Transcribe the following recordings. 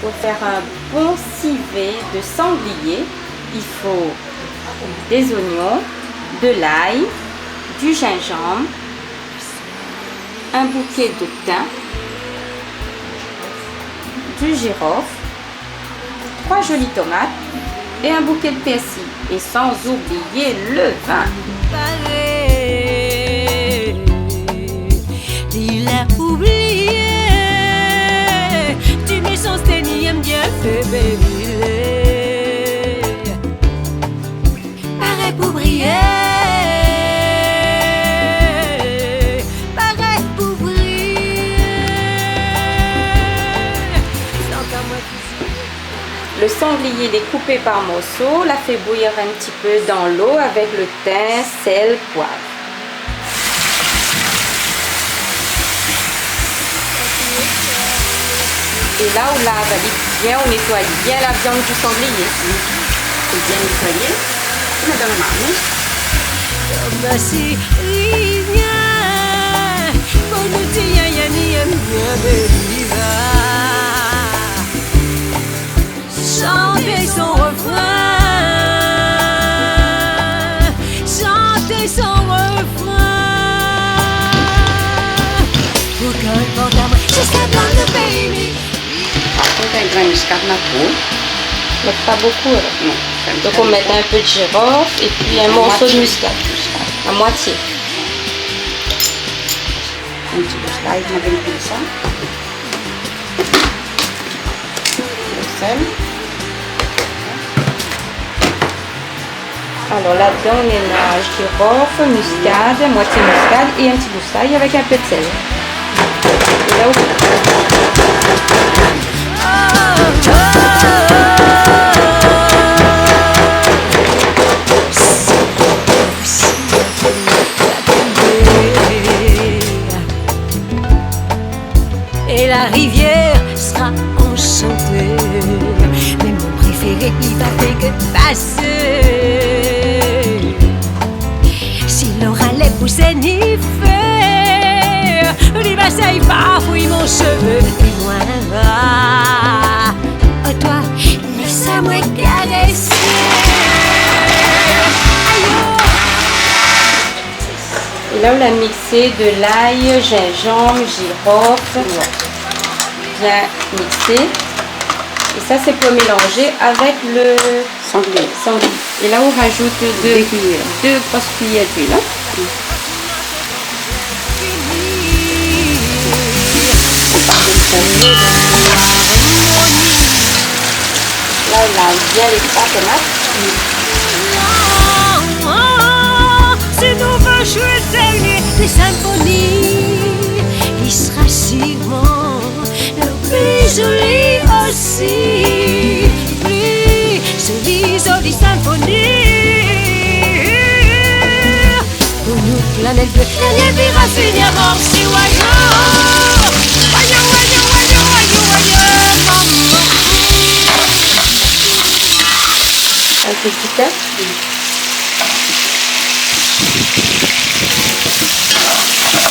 Pour faire un bon civet de sanglier, il faut des oignons, de l'ail, du gingembre, un bouquet de thym, du girofle, 3 jolies tomates et un bouquet de persil. Et sans oublier le vin. Il a oublié, tu mets son sténium bien fait bébé. Pareil pour briller, pareil pour briller. Le sanglier découpé par morceaux, la fait bouillir un petit peu dans l'eau avec le thym, sel, poivre. Et là, on lave bien, on nettoie bien la viande du sanglier. C'est bien nettoyé. On met dans le marmite. Chantez son refrain, chantez son refrain. Pour qu'un portable jusqu'à dans le baby. Par contre, un grain de muscade ma peau. Mais pas beaucoup. Non. Donc on met un peu de girofle et puis un morceau de muscade. À moitié. Un petit peu de slide, on va mettre ça. Le sel. Alors là-dedans, on mélange girofle, muscade, moitié muscade et un petit bout de slaid avec un peu de sel. Et là, et la rivière sera enchantée. Mais mon préféré, il va faire que passer. Si l'aura les poussées ni faire, il va s'y bafouiller mon cheveu. Et moi, oh toi, laisse-moi caresser. Et là, on a mixé de l'ail, gingembre, girofle, bien mixé. Et ça, c'est pour mélanger avec le sanglier. Et là, on rajoute deux grosses cuillères d'huile. Là, on lave bien les 3 tomates. Si nous veut jouer dernier des symphonies, il sera sûrement le plus joli aussi. Plus joli symphonie. Pour nous, planète bleue, la vie va finir mort si voyons. Voyons, voyons, voyons, voyons, voyons, maman. Un petit peu.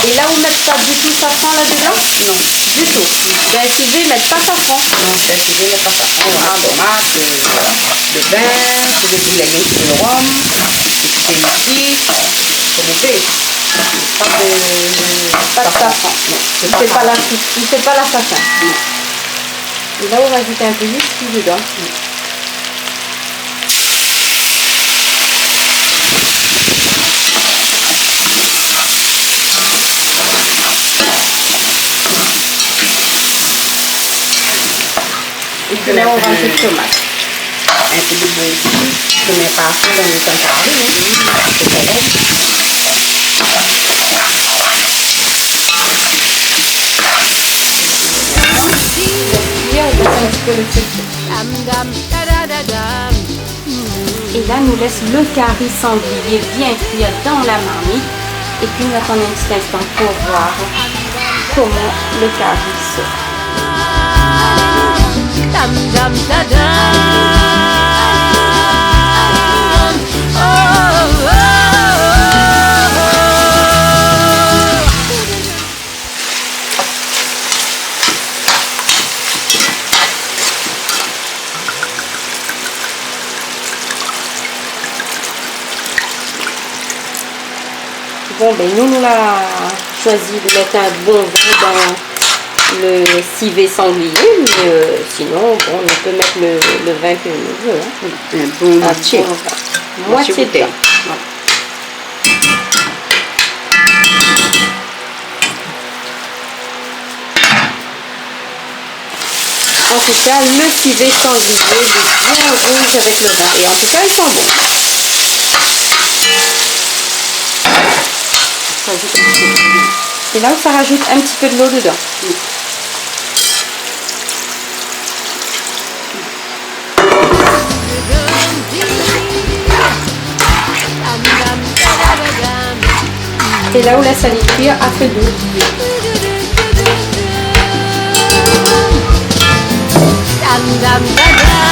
Et là, on ne met pas du tout safran là-dedans? Non, du tout. D'un civet, ne mettre pas safran. Non, d'un civet, ne mettre pas safran. On a tomate, le vin, vous avez la graisse de rhum, c'est liquide, c'est mauvais. Pas de safran. Non, il ne fait pas l'assassin. Et là, on va ajouter un peu de whisky dedans. Et puis là, on va un peu de tomate. Un peu de beurre ici. Je ne mets pas assez dans le temps carré. C'est correct. Et là, nous laisse le curry sanglier bien cuire dans la marmite. Et puis, nous attendons un petit instant pour voir comment le curry sort. Dam dam da dam. Oh, oh, oh, oh. Bon, ben nous, on a choisi de mettre un bon vin dans le civet sanglier, mais sinon, bon, on peut mettre le vin que l'on veut. Hein. Un bon moitié. Moitié de bouteille. vin. Voilà. En tout cas, le civet sanglier est bien rouge avec le vin. Et en tout cas, il sent bon. Et là, ça rajoute un petit peu de l'eau dedans. Et là, on laisse aller cuire à feu doux. Dam dam da da.